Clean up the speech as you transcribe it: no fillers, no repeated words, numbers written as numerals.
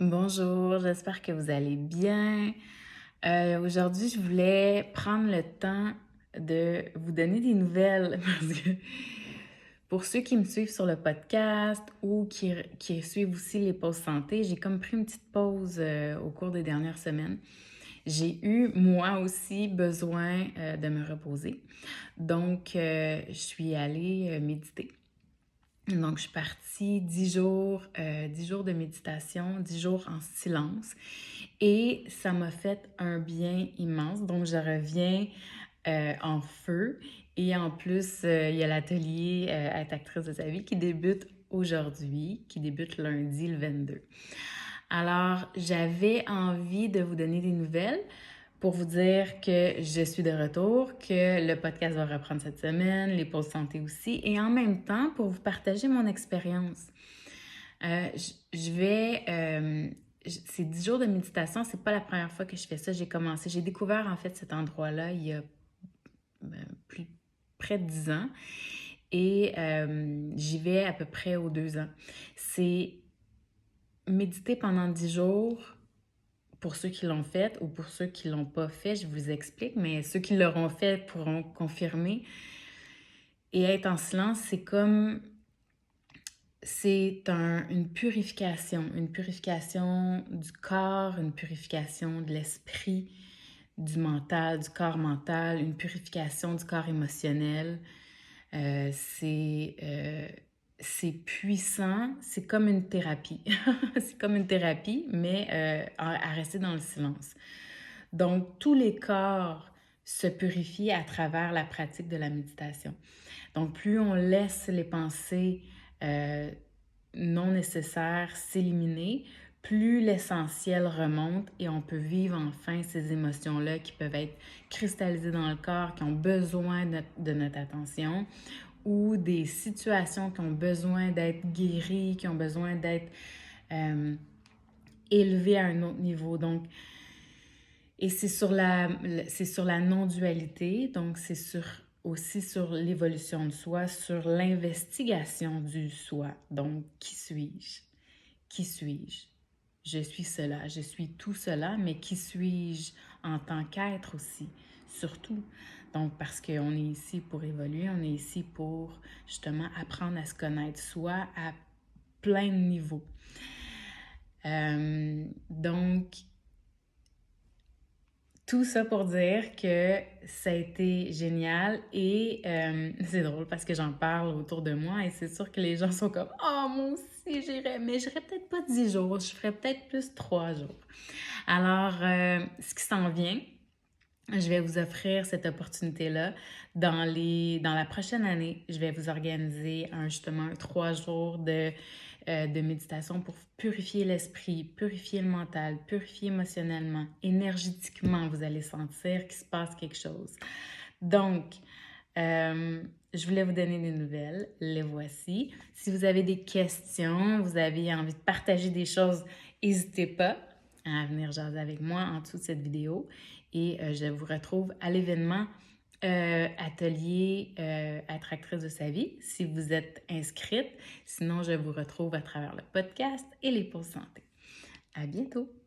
Bonjour, j'espère que vous allez bien. Aujourd'hui, je voulais prendre le temps de vous donner des nouvelles parce que pour ceux qui me suivent sur le podcast ou qui suivent aussi les pauses santé, j'ai comme pris une petite pause au cours des dernières semaines. J'ai eu moi aussi besoin de me reposer. Donc, je suis allée méditer. Donc, je suis partie 10 jours de méditation, 10 jours en silence. Et ça m'a fait un bien immense. Donc, je reviens en feu. Et en plus, il y a l'atelier Être actrice de sa vie qui débute aujourd'hui, qui débute lundi le 22. Alors, j'avais envie de vous donner des nouvelles pour vous dire que je suis de retour, que le podcast va reprendre cette semaine, les pauses santé aussi, et en même temps pour vous partager mon expérience. Je vais... ces 10 jours de méditation, c'est pas la première fois que je fais ça. J'ai découvert en fait cet endroit-là il y a plus près de 10 ans et j'y vais à peu près aux 2 ans. C'est méditer pendant 10 jours. Pour ceux qui l'ont fait ou pour ceux qui l'ont pas fait, je vous explique, mais ceux qui l'auront fait pourront confirmer. Et être en silence, une purification du corps, une purification de l'esprit, du mental, du corps mental, une purification du corps émotionnel. Euh, c'est euh, c'est puissant, c'est comme une thérapie. C'est comme une thérapie, mais à rester dans le silence. Donc, tous les corps se purifient à travers la pratique de la méditation. Donc, plus on laisse les pensées euh, non nécessaires s'éliminer, plus l'essentiel remonte et on peut vivre enfin ces émotions-là qui peuvent être cristallisées dans le corps, qui ont besoin de notre attention, ou des situations qui ont besoin d'être guéries, qui ont besoin d'être euh, élevées à un autre niveau. Donc, et c'est sur la non-dualité, donc aussi sur l'évolution de soi, sur l'investigation du soi. Donc, qui suis-je? Qui suis-je? Je suis cela, je suis tout cela, mais qui suis-je en tant qu'être aussi, surtout. Donc, parce qu'on est ici pour évoluer, on est ici pour justement apprendre à se connaître soi à plein de niveaux. Donc, tout ça pour dire que ça a été génial et c'est drôle parce que j'en parle autour de moi et c'est sûr que les gens sont comme «Oh, moi aussi j'irais, mais j'irais peut-être pas 10 jours, je ferais peut-être plus 3 jours». Alors, ce qui s'en vient, je vais vous offrir cette opportunité-là. Dans la prochaine année, je vais vous organiser justement 3 jours de méditation pour purifier l'esprit, purifier le mental, purifier émotionnellement, énergétiquement. Vous allez sentir qu'il se passe quelque chose. Donc, je voulais vous donner des nouvelles. Les voici. Si vous avez des questions, vous avez envie de partager des choses, n'hésitez pas à venir jaser avec moi en dessous de cette vidéo. Et je vous retrouve à l'événement Atelier Être actrice de sa vie si vous êtes inscrite. Sinon, je vous retrouve à travers le podcast et les pauses santé. À bientôt!